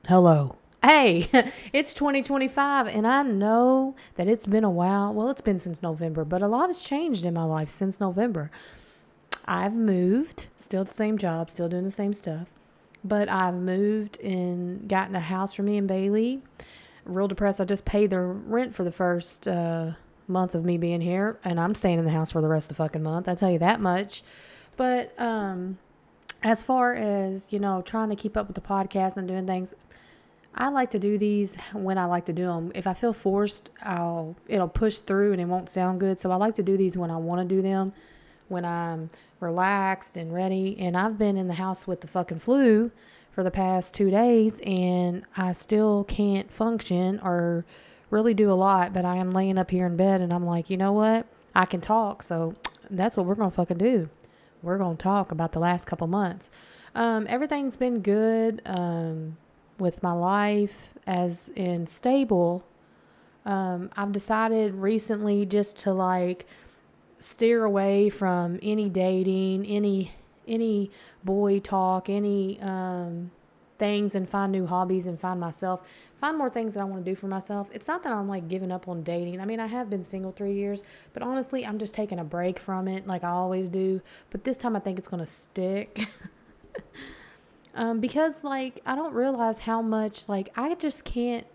Hello. Hey, it's 2025, and I know that it's been a while. Well, it's been since November, but a lot has changed in my life since November. I've moved, still the same job, still doing the same stuff, but I've moved and gotten a house for me and Bailey. Real depressed. I just paid the rent for the first month of me being here, and I'm staying in the house for the rest of the fucking month. I tell you that much. But as far as, trying to keep up with the podcast and doing things, I like to do these when I like to do them. If I feel forced, it'll push through and it won't sound good. So I like to do these when I want to do them, when I'm relaxed and ready. And I've been in the house with the fucking flu for the past 2 days, and I still can't function or really do a lot. But I am laying up here in bed, and I'm like, you know what? I can talk. So that's what we're gonna fucking do. We're gonna talk about the last couple months. Everything's been good. With my life as in stable. I've decided recently just to steer away from any dating, any boy talk, any things, and find new hobbies and find more things that I want to do for myself. It's not that I'm giving up on dating. I mean, I have been single 3 years, but honestly, I'm just taking a break from it like I always do. But this time I think it's going to stick. Because I don't realize how much I just can't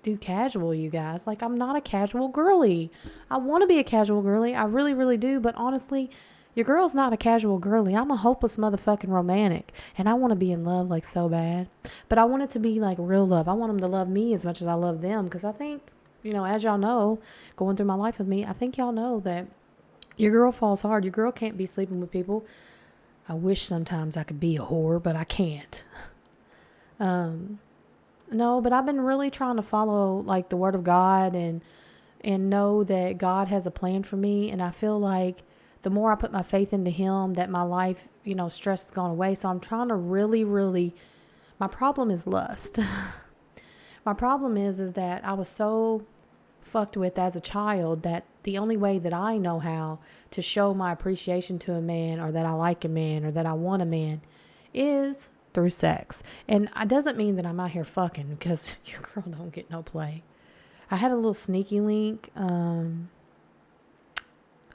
do casual, you guys. I'm not a casual girly. I want to be a casual girly. I really, really do. But honestly, your girl's not a casual girly. I'm a hopeless motherfucking romantic. And I want to be in love so bad. But I want it to be real love. I want them to love me as much as I love them. Because I think, as y'all know, going through my life with me, I think y'all know that your girl falls hard. Your girl can't be sleeping with people. I wish sometimes I could be a whore, but I can't. No, but I've been really trying to follow the word of God and know that God has a plan for me. And I feel like the more I put my faith into him, that my life, stress has gone away. So I'm trying to really, really, my problem is lust. My problem is that I was so fucked with as a child that the only way that I know how to show my appreciation to a man, or that I like a man, or that I want a man, is through sex. And it doesn't mean that I'm out here fucking, because your girl don't get no play. I had a little sneaky link, I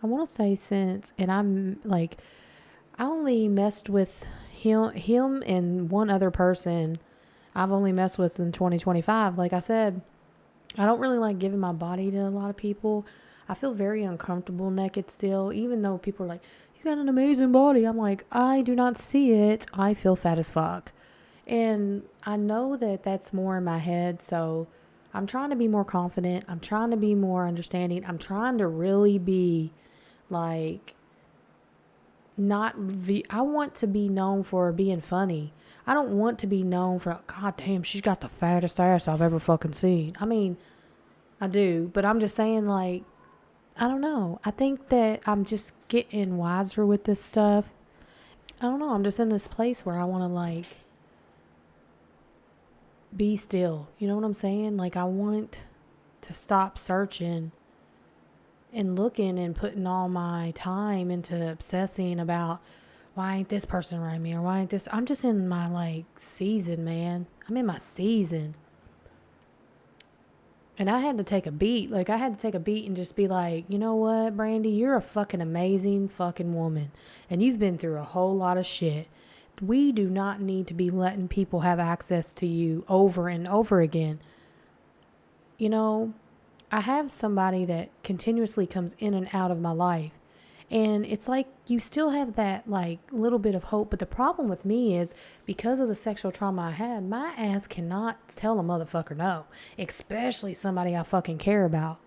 want to say since, and I only messed with him and one other person I've only messed with in 2025. Like I said, I don't really like giving my body to a lot of people. I feel very uncomfortable naked still, even though people are like, you got an amazing body. I'm like, I do not see it. I feel fat as fuck. And I know that that's more in my head. So I'm trying to be more confident. I'm trying to be more understanding. I'm trying to really be I want to be known for being funny. I don't want to be known for, God damn, she's got the fattest ass I've ever fucking seen. I mean, I do, but I'm just saying, I don't know. I think that I'm just getting wiser with this stuff. I don't know. I'm just in this place where I want to, be still. You know what I'm saying? I want to stop searching and looking and putting all my time into obsessing about why ain't this person write me, or why ain't this. I'm just in my season, man. I'm in my season. And I had to take a beat. I had to take a beat and just be like, you know what, Brandy, you're a fucking amazing fucking woman. And you've been through a whole lot of shit. We do not need to be letting people have access to you over and over again. I have somebody that continuously comes in and out of my life. And it's you still have that little bit of hope. But the problem with me is, because of the sexual trauma I had, my ass cannot tell a motherfucker no. Especially somebody I fucking care about.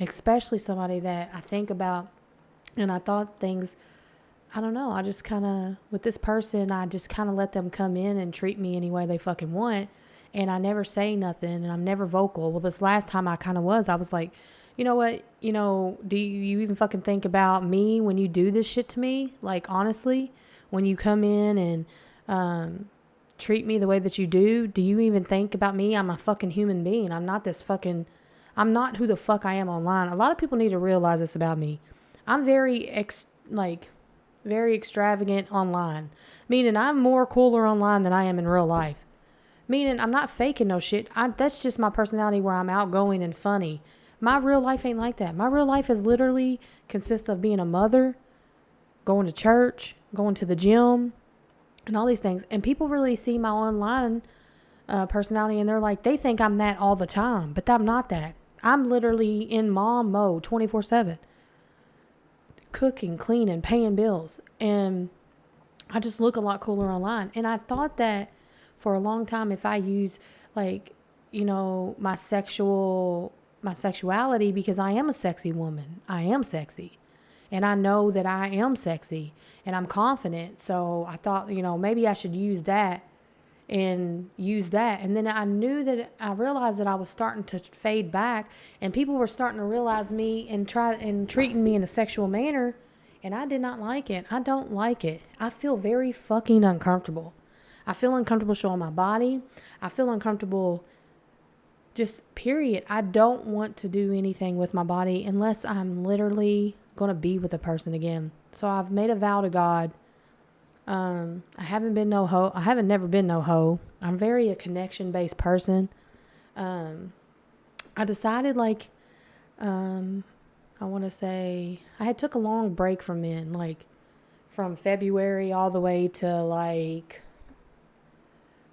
Especially somebody that I think about. And I thought things, I don't know. I just kind of, with this person, I just kind of let them come in and treat me any way they fucking want. And I never say nothing, and I'm never vocal. Well, this last time I was like, you know what, do you even fucking think about me when you do this shit to me? Honestly, when you come in and treat me the way that you do you even think about me? I'm a fucking human being. I'm not who the fuck I am online. A lot of people need to realize this about me. I'm very very extravagant online, meaning I'm more cooler online than I am in real life. Meaning I'm not faking no shit. That's just my personality where I'm outgoing and funny. My real life ain't like that. My real life is literally consists of being a mother, going to church, going to the gym, and all these things. And people really see my online personality and they're like, they think I'm that all the time, but I'm not that. I'm literally in mom mode 24/7, cooking, cleaning, paying bills. And I just look a lot cooler online. And I thought that for a long time, if I use like, my sexuality, because I am a sexy woman. I am sexy. And I know that I am sexy and I'm confident. So I thought, maybe I should use that. And then I realized that I was starting to fade back and people were starting to realize me and treating me in a sexual manner, and I did not like it. I don't like it. I feel very fucking uncomfortable. I feel uncomfortable showing my body. I feel uncomfortable just period. I don't want to do anything with my body unless I'm literally going to be with a person again. So I've made a vow to God. I haven't been no hoe. I haven't never been no hoe. I'm very a connection based person. I decided I want to say I had took a long break from men, like from February all the way to like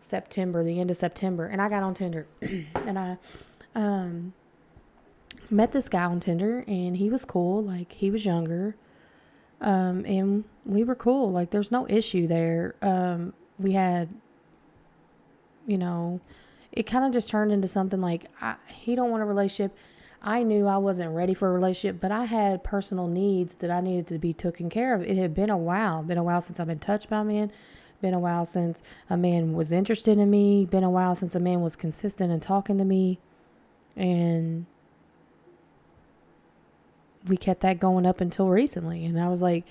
September, the end of September. And I got on Tinder and I, met this guy on Tinder and he was cool. Like he was younger. And we were cool. Like there's no issue there. We had, it kind of just turned into something like he don't want a relationship. I knew I wasn't ready for a relationship, but I had personal needs that I needed to be taken care of. It had been a while since I've been touched by a man. Been a while since a man was interested in me. Been a while since a man was consistent in talking to me. And we kept that going up until recently. And I was like,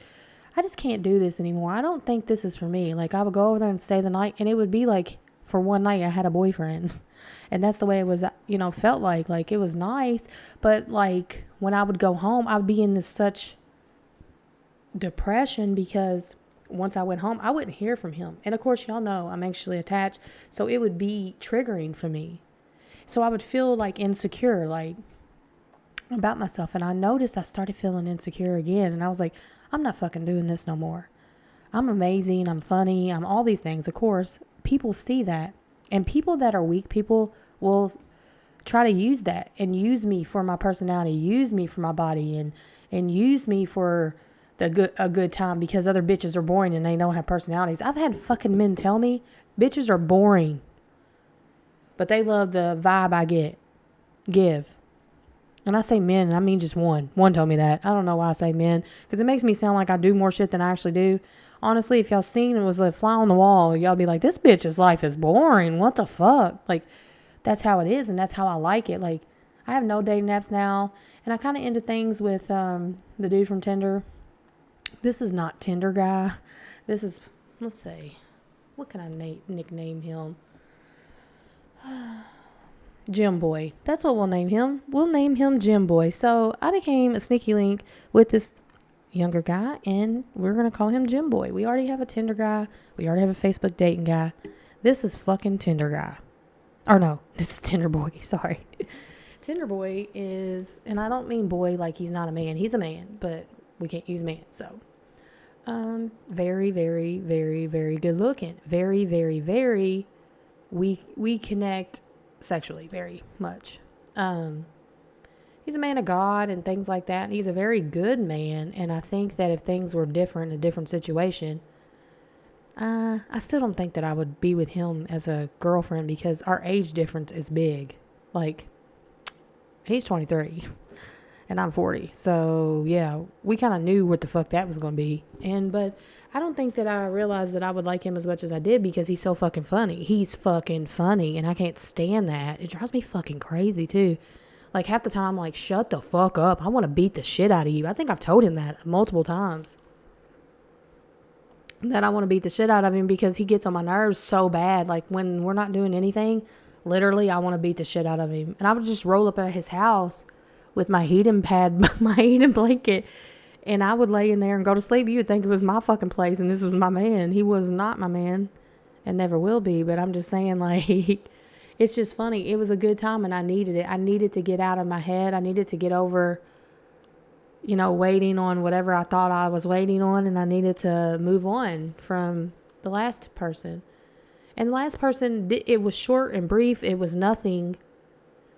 I just can't do this anymore. I don't think this is for me. Like I would go over there and stay the night and it would be like for one night I had a boyfriend. And that's the way it was, felt like it was nice. But like when I would go home, I would be in this such depression because once I went home, I wouldn't hear from him. And of course, y'all know I'm anxiously attached. So it would be triggering for me. So I would feel like insecure, like about myself. And I noticed I started feeling insecure again. And I was like, I'm not fucking doing this no more. I'm amazing. I'm funny. I'm all these things. Of course, people see that. And people that are weak people will try to use that and use me for my personality, use me for my body, and use me for a good time because other bitches are boring and they don't have personalities. I've had fucking men tell me bitches are boring, but they love the vibe I give. And I say men, and I mean just one. One told me that. I don't know why I say men, because it makes me sound like I do more shit than I actually do. Honestly, if y'all seen it was a fly on the wall, y'all be like, this bitch's life is boring. What the fuck? Like, that's how it is, and that's how I like it. Like, I have no dating apps now, and I kind of ended things with the dude from Tinder. This is not Tinder guy. This is, let's see, what can I nickname him? Gym Boy. That's what we'll name him. We'll name him Gym Boy. So I became a sneaky link with this younger guy, and we're going to call him Gym Boy. We already have a Tinder guy. We already have a Facebook dating guy. This is fucking Tinder guy. Or no, this is Tinder Boy. Sorry. Tinder Boy is, and I don't mean boy like he's not a man. He's a man, but we can't use man. So, very, very, very, very good looking. Very, very, very, we connect sexually very much. He's a man of God and things like that. And he's a very good man. And I think that if things were different, a different situation, I still don't think that I would be with him as a girlfriend because our age difference is big. Like, he's 23 and I'm 40. So yeah, we kind of knew what the fuck that was going to be. But I don't think that I realized that I would like him as much as I did because he's so fucking funny. He's fucking funny and I can't stand that. It drives me fucking crazy too. Like half the time I'm like, shut the fuck up. I want to beat the shit out of you. I think I've told him that multiple times. That I want to beat the shit out of him because he gets on my nerves so bad. Like when we're not doing anything, literally I want to beat the shit out of him. And I would just roll up at his house with my heating pad, my heating blanket, and I would lay in there and go to sleep. You would think it was my fucking place and this was my man. He was not my man. and never will be. But I'm just saying, like, it's just funny. It was a good time and I needed it. I needed to get out of my head. I needed to get over, waiting on whatever I thought I was waiting on. And I needed to move on from the last person. And the last person, it was short and brief. It was nothing,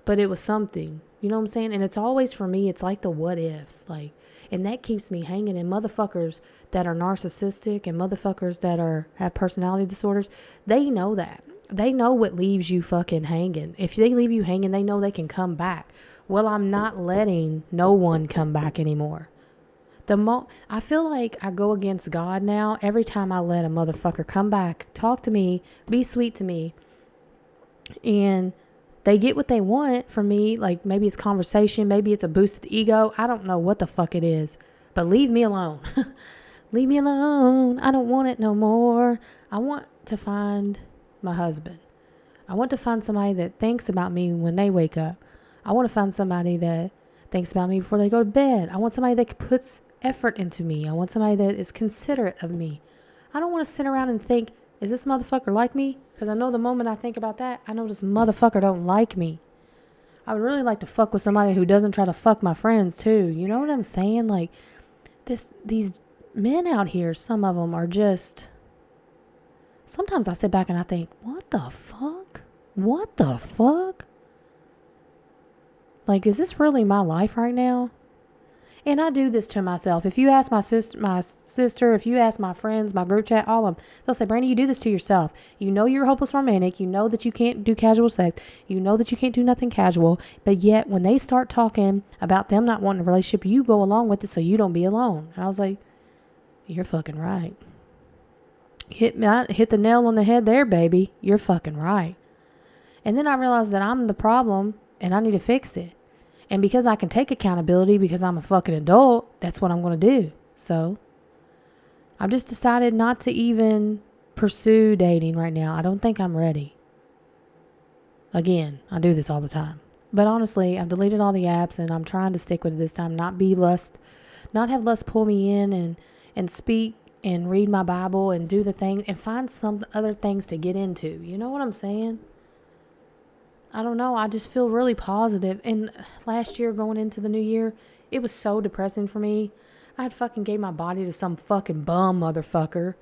but it was something. You know what I'm saying? And it's always, for me, it's like the what ifs. Like, and that keeps me hanging. And motherfuckers that are narcissistic and motherfuckers that have personality disorders, they know that. They know what leaves you fucking hanging. If they leave you hanging, they know they can come back. Well, I'm not letting no one come back anymore. I feel like I go against God now every time I let a motherfucker come back, talk to me, be sweet to me, and they get what they want from me. Like, maybe it's conversation, maybe it's a boosted ego. I don't know what the fuck it is, but leave me alone. Leave me alone. I don't want it no more. I want to find my husband. I want to find somebody that thinks about me when they wake up. I want to find somebody that thinks about me before they go to bed. I want somebody that puts effort into me. I want somebody that is considerate of me. I don't want to sit around and think, is this motherfucker like me? Because I know the moment I think about that, I know this motherfucker don't like me. I would really like to fuck with somebody who doesn't try to fuck my friends too. You know what I'm saying? Like, these men out here, some of them are just... Sometimes I sit back and I think, what the fuck? What the fuck? Like, is this really my life right now? And I do this to myself. If you ask my sister, if you ask my friends, my group chat, all of them, they'll say, Brandy, you do this to yourself. You know you're a hopeless romantic. You know that you can't do casual sex. You know that you can't do nothing casual. But yet, when they start talking about them not wanting a relationship, you go along with it so you don't be alone. And I was like, you're fucking right. Hit the nail on the head there, baby. You're fucking right. And then I realized that I'm the problem and I need to fix it. And because I can take accountability because I'm a fucking adult, that's what I'm going to do. So I've just decided not to even pursue dating right now. I don't think I'm ready. Again, I do this all the time. But honestly, I've deleted all the apps and I'm trying to stick with it this time. Not have lust pull me in and speak and read my Bible and do the thing and find some other things to get into. You know what I'm saying? I don't know. I just feel really positive. And last year going into the new year, it was so depressing for me. I had fucking gave my body to some fucking bum motherfucker.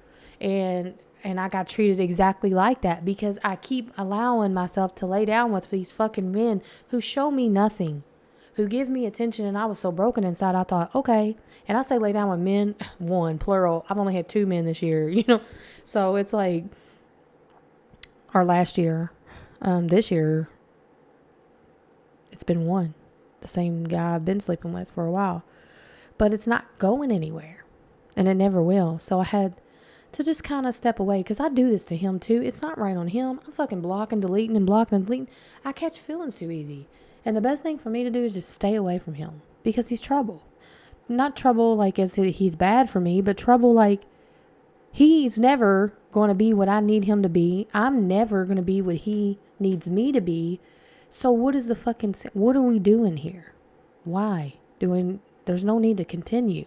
And I got treated exactly like that because I keep allowing myself to lay down with these fucking men who show me nothing, who give me attention. And I was so broken inside. I thought, okay. And I say lay down with men, one, plural. I've only had 2 men this year, So it's like, or last year, this year, it's been 1. The same guy I've been sleeping with for a while. But it's not going anywhere. And it never will. So I had to just kind of step away. Because I do this to him too. It's not right on him. I'm fucking blocking, deleting, and blocking and deleting. I catch feelings too easy. And the best thing for me to do is just stay away from him. Because he's trouble. Not trouble like as he's bad for me. But trouble like he's never going to be what I need him to be. I'm never going to be what he needs me to be. So what are we doing here? Why? There's no need to continue.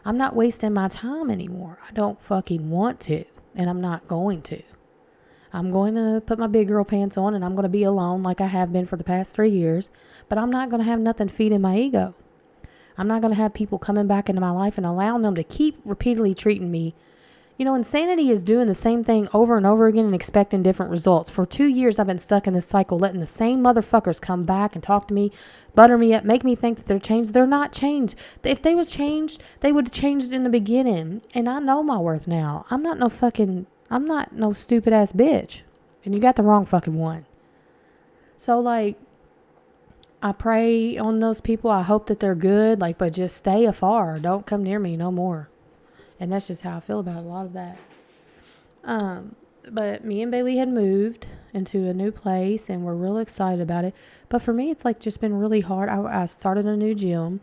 I'm not wasting my time anymore. I don't fucking want to. And I'm not going to. I'm going to put my big girl pants on and I'm going to be alone like I have been for the past 3 years. But I'm not going to have nothing feeding my ego. I'm not going to have people coming back into my life and allowing them to keep repeatedly treating me. Insanity is doing the same thing over and over again and expecting different results. For 2 years, I've been stuck in this cycle, letting the same motherfuckers come back and talk to me, butter me up, make me think that they're changed. They're not changed. If they was changed, they would have changed in the beginning. And I know my worth now. I'm not no stupid ass bitch. And you got the wrong fucking one. So I pray on those people. I hope that they're good. But just stay afar. Don't come near me no more. And that's just how I feel about a lot of that. But me and Bailey had moved into a new place and we're real excited about it. But for me, it's just been really hard. I started a new gym.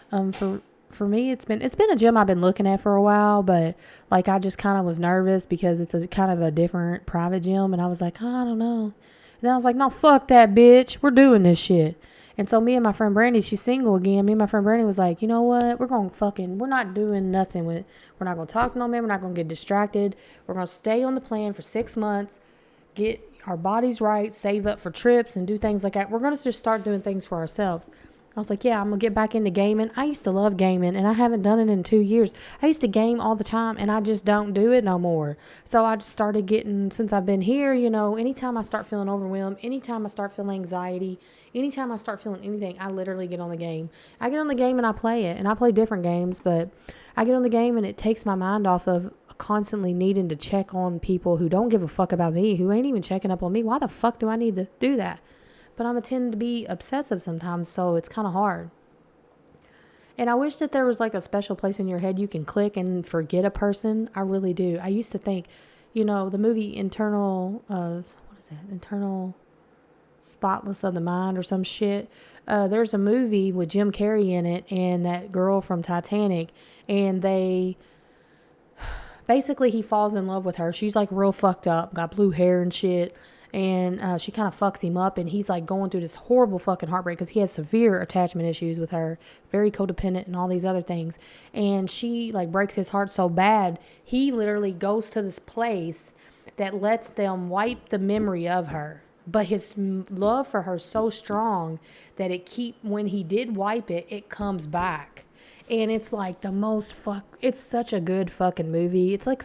For me, it's been a gym I've been looking at for a while, but I just kind of was nervous because it's a kind of a different private gym. And I was like, I don't know. And then I was like, no, fuck that bitch. We're doing this shit. And so me and my friend Brandy, she's single again. Me and my friend Brandy was like, you know what? We're not doing nothing with, we're not going to talk to no man. We're not going to get distracted. We're going to stay on the plan for 6 months, get our bodies right, save up for trips and do things like that. We're going to just start doing things for ourselves. I was like, yeah, I'm going to get back into gaming. I used to love gaming, and I haven't done it in 2 years. I used to game all the time, and I just don't do it no more. So I just started getting, since I've been here, anytime I start feeling overwhelmed, anytime I start feeling anxiety, anytime I start feeling anything, I literally get on the game. I get on the game and I play it, and I play different games, but I get on the game and it takes my mind off of constantly needing to check on people who don't give a fuck about me, who ain't even checking up on me. Why the fuck do I need to do that? But I'm a tend to be obsessive sometimes, so it's kind of hard. And I wish that there was like a special place in your head you can click and forget a person. I really do. I used to think, the movie Internal Spotless of the Mind or some shit. There's a movie with Jim Carrey in it and that girl from Titanic, and basically he falls in love with her. She's like real fucked up, got blue hair and shit. And she kind of fucks him up, and he's like going through this horrible fucking heartbreak because he has severe attachment issues with her, very codependent and all these other things. And she like breaks his heart so bad, he literally goes to this place that lets them wipe the memory of her. But his love for her is so strong that when he did wipe it, it comes back. And it's like it's such a good fucking movie. It's like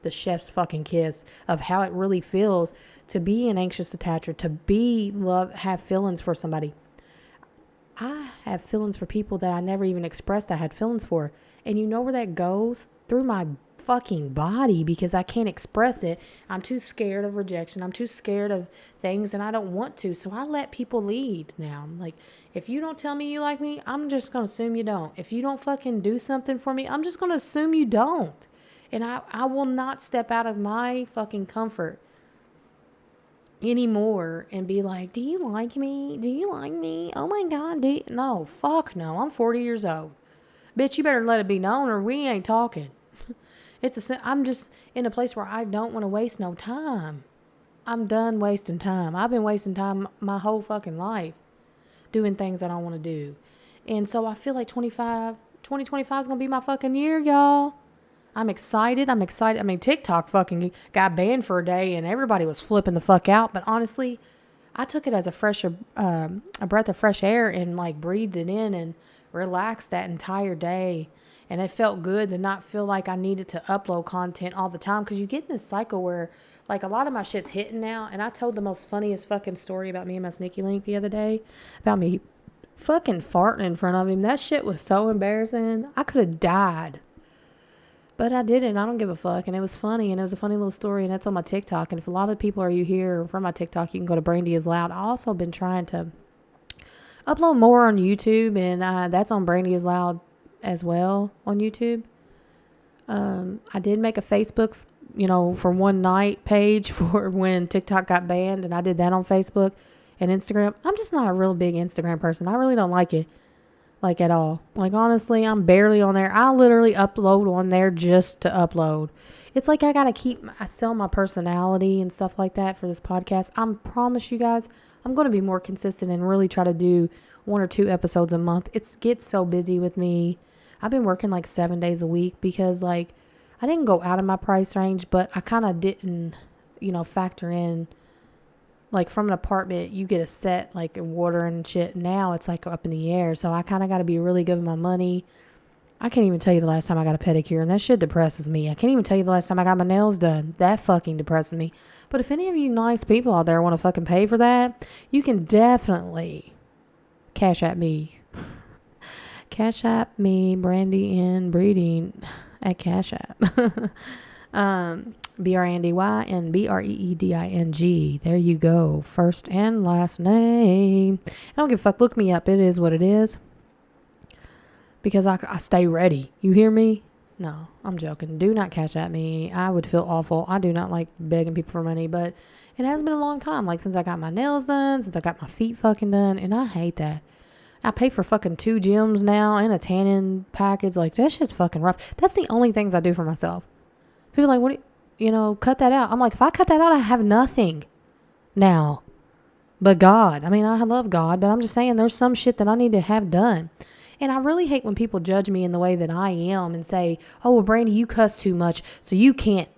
the chef's fucking kiss of how it really feels to be an anxious attacher, to have feelings for somebody. I have feelings for people that I never even expressed I had feelings for. And you know where that goes? Through my fucking body, because I can't express it. I'm too scared of rejection. I'm too scared of things, and I don't want to. So I let people lead now. I'm like, if you don't tell me you like me, I'm just going to assume you don't. If you don't fucking do something for me, I'm just going to assume you don't. And I will not step out of my fucking comfort anymore and be like, do you like me? Do you like me? Oh my God. No, fuck no. I'm 40 years old. Bitch, you better let it be known or we ain't talking. I'm just in a place where I don't want to waste no time. I'm done wasting time. I've been wasting time my whole fucking life doing things I don't want to do. And so I feel like 2025 is going to be my fucking year, y'all. I'm excited. I mean, TikTok fucking got banned for a day and everybody was flipping the fuck out. But honestly, I took it as a breath of fresh air and like breathed it in and relaxed that entire day. And it felt good to not feel like I needed to upload content all the time. Because you get in this cycle where like a lot of my shit's hitting now. And I told the most funniest fucking story about me and my sneaky link the other day. About me fucking farting in front of him. That shit was so embarrassing. I could have died. But I did it, and I don't give a fuck, and it was funny, and it was a funny little story, and that's on my TikTok. And if a lot of people are here from my TikTok, you can go to Brandy is Loud. I also been trying to upload more on YouTube, and that's on Brandy is Loud as well on YouTube. I did make a Facebook, for one night page for when TikTok got banned, and I did that on Facebook and Instagram. I'm just not a real big Instagram person. I really don't like it. Like at all. Like honestly, I'm barely on there. I literally upload on there just to upload. It's like I sell my personality and stuff like that for this podcast. I promise you guys, I'm going to be more consistent and really try to do 1 or 2 episodes a month. It gets so busy with me. I've been working like 7 days a week because like I didn't go out of my price range, but I kind of didn't, factor in. Like from an apartment, you get a set like water and shit. Now it's like up in the air. So I kind of got to be really good with my money. I can't even tell you the last time I got a pedicure, and that shit depresses me. I can't even tell you the last time I got my nails done. That fucking depresses me. But if any of you nice people out there want to fucking pay for that, you can definitely cash at me. Cash App me, Brandy and Breeding at Cash App. BRANDY and BREEDING. There you go. First and last name. I don't give a fuck. Look me up. It is what it is. Because I stay ready. You hear me? No, I'm joking. Do not cash at me. I would feel awful. I do not like begging people for money, but it has been a long time. Like since I got my nails done, since I got my feet fucking done, and I hate that. I pay for fucking 2 gyms now and a tanning package. Like that shit's fucking rough. That's the only things I do for myself. People are like, what cut that out. I'm like, if I cut that out, I have nothing now. but God. I mean, I love God, but I'm just saying there's some shit that I need to have done. And I really hate when people judge me in the way that I am and say, oh, well, Brandy, you cuss too much, so you can't,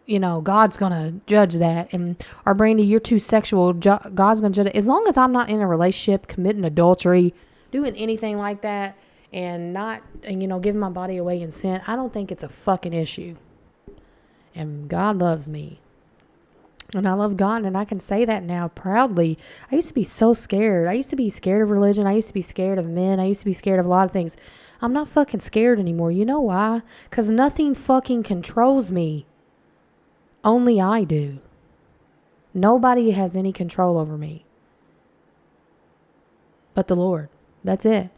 God's going to judge that. And, or Brandy, you're too sexual, God's going to judge it. As long as I'm not in a relationship, committing adultery, doing anything like that, and not, giving my body away in sin, I don't think it's a fucking issue. And God loves me. And I love God, and I can say that now proudly. I used to be so scared. I used to be scared of religion. I used to be scared of men. I used to be scared of a lot of things. I'm not fucking scared anymore. You know why? Because nothing fucking controls me. Only I do. Nobody has any control over me. But the Lord. That's it.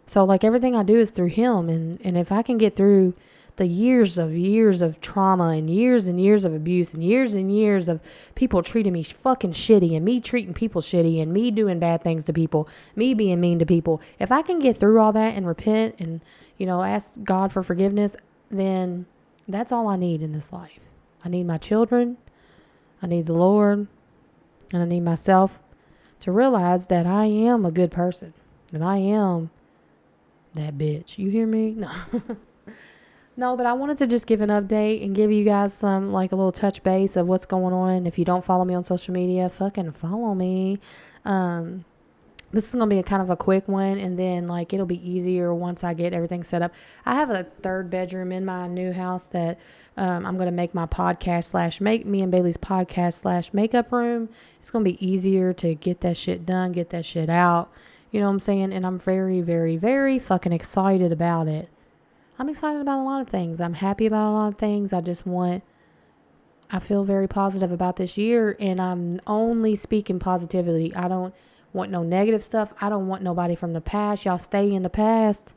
So, like, everything I do is through Him. And if I can get through the years of trauma and years of abuse and years of people treating me fucking shitty and me treating people shitty and me doing bad things to people, me being mean to people. If I can get through all that and repent and, ask God for forgiveness, then that's all I need in this life. I need my children. I need the Lord. And I need myself to realize that I am a good person. And I am that bitch. You hear me? No. No, but I wanted to just give an update and give you guys some, like, a little touch base of what's going on. If you don't follow me on social media, fucking follow me. This is going to be a kind of a quick one, and then, like, it'll be easier once I get everything set up. I have a third bedroom in my new house that I'm going to make my podcast / make me and Bailey's podcast / makeup room. It's going to be easier to get that shit done, get that shit out. You know what I'm saying? And I'm very, very, very fucking excited about it. I'm excited about a lot of things. I'm happy about a lot of things. I feel very positive about this year, and I'm only speaking positivity. I don't want no negative stuff. I don't want nobody from the past. Y'all stay in the past.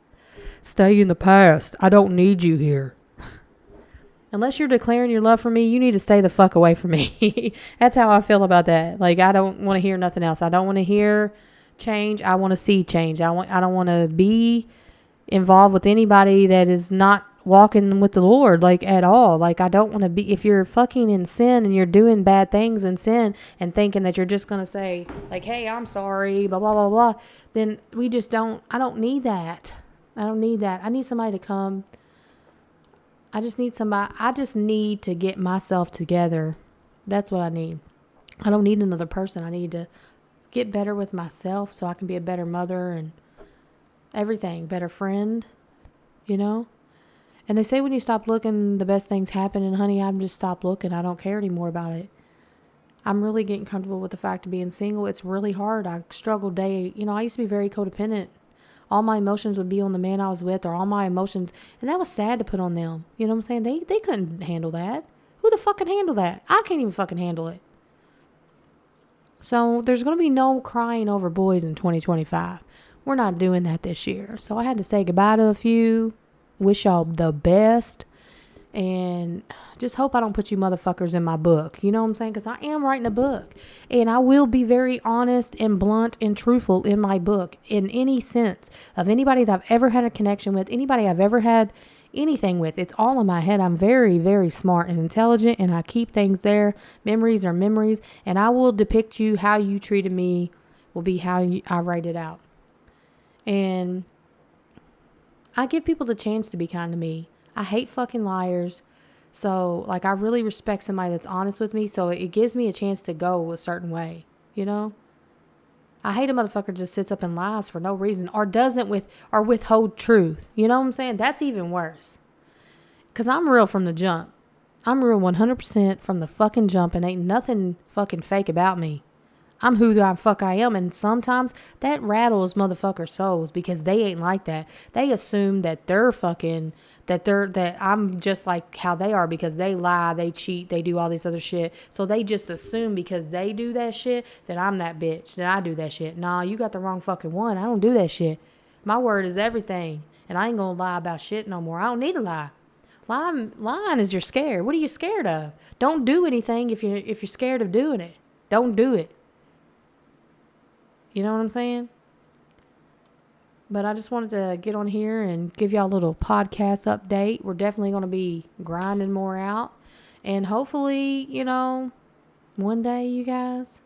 Stay in the past. I don't need you here. Unless you're declaring your love for me, you need to stay the fuck away from me. That's how I feel about that. Like, I don't want to hear nothing else. I don't want to hear change. I want to see change. I don't want to be involved with anybody that is not walking with the Lord, like, at all. Like, I don't want to be, if you're fucking in sin and you're doing bad things in sin and thinking that you're just going to say, like, hey, I'm sorry, blah, blah, blah, blah, then I don't need that. I don't need that. I need somebody to come. I just need to get myself together. That's what I need. I don't need another person. I need to get better with myself so I can be a better mother and everything, better friend, And they say when you stop looking, the best things happen. And honey, I've just stopped looking. I don't care anymore about it. I'm really getting comfortable with the fact of being single. It's really hard. I struggled I used to be very codependent. All my emotions would be on the man I was with, or all my emotions. And that was sad to put on them. You know what I'm saying? They couldn't handle that. Who the fuck can handle that? I can't even fucking handle it. So there's going to be no crying over boys in 2025. We're not doing that this year. So I had to say goodbye to a few. Wish y'all the best. And just hope I don't put you motherfuckers in my book. You know what I'm saying? Because I am writing a book. And I will be very honest and blunt and truthful in my book. In any sense of anybody that I've ever had a connection with. Anybody I've ever had anything with. It's all in my head. I'm very, very smart and intelligent. And I keep things there. Memories are memories. And I will depict you how you treated me. Will be how I write it out. And I give people the chance to be kind to me. I hate fucking liars. So, like, I really respect somebody that's honest with me. So it gives me a chance to go a certain way, I hate a motherfucker just sits up and lies for no reason or or withhold truth. You know what I'm saying? That's even worse. Because I'm real from the jump. I'm real 100% from the fucking jump, and ain't nothing fucking fake about me. I'm who the fuck I am, and sometimes that rattles motherfucker souls because they ain't like that. They assume that that I'm just like how they are because they lie, they cheat, they do all this other shit. So they just assume because they do that shit that I'm that bitch, that I do that shit. Nah, you got the wrong fucking one. I don't do that shit. My word is everything, and I ain't gonna lie about shit no more. I don't need to lie. Lying is you're scared. What are you scared of? Don't do anything if you're scared of doing it. Don't do it. You know what I'm saying? But I just wanted to get on here and give y'all a little podcast update. We're definitely going to be grinding more out. And hopefully, one day, you guys,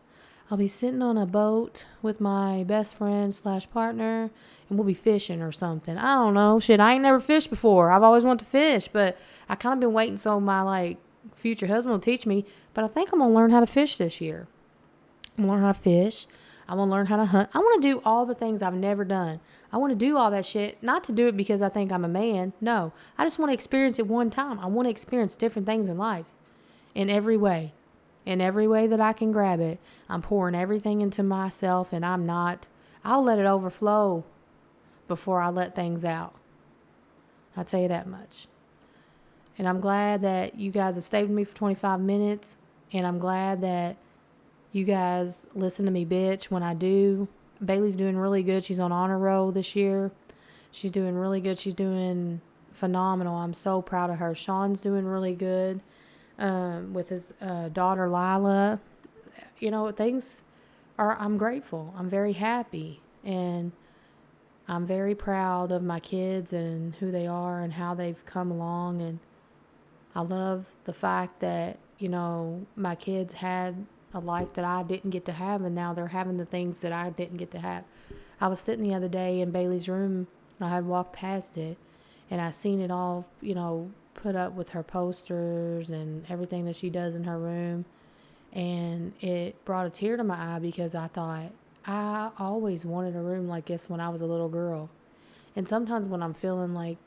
I'll be sitting on a boat with my best friend slash partner, and we'll be fishing or something. I don't know. Shit, I ain't never fished before. I've always wanted to fish, but I kind of been waiting so my future husband will teach me. But I think I'm gonna learn how to fish this year. I'm gonna learn how to fish. I want to learn how to hunt. I want to do all the things I've never done. I want to do all that shit, not to do it because I think I'm a man. No, I just want to experience it one time. I want to experience different things in life in every way. In every way that I can grab it. I'm pouring everything into myself, and I'll let it overflow before I let things out. I'll tell you that much. And I'm glad that you guys have stayed with me for 25 minutes. And I'm glad that you guys listen to me bitch when I do. Bailey's doing really good. She's on honor roll this year. She's doing really good. She's doing phenomenal. I'm so proud of her. Sean's doing really good with his daughter Lila. I'm grateful. I'm very happy. And I'm very proud of my kids and who they are and how they've come along. And I love the fact that, my kids had a life that I didn't get to have, and now they're having the things that I didn't get to have. I was sitting the other day in Bailey's room, and I had walked past it, and I seen it all, put up with her posters and everything that she does in her room. And it brought a tear to my eye because I thought, I always wanted a room like this when I was a little girl. And sometimes when I'm feeling like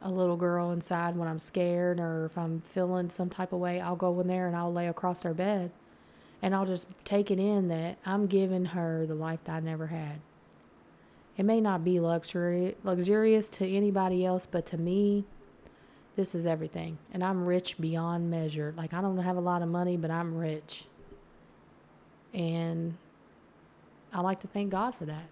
a little girl inside, when I'm scared or if I'm feeling some type of way, I'll go in there and I'll lay across her bed. And I'll just take it in that I'm giving her the life that I never had. It may not be luxurious to anybody else, but to me, this is everything. And I'm rich beyond measure. Like, I don't have a lot of money, but I'm rich. And I like to thank God for that.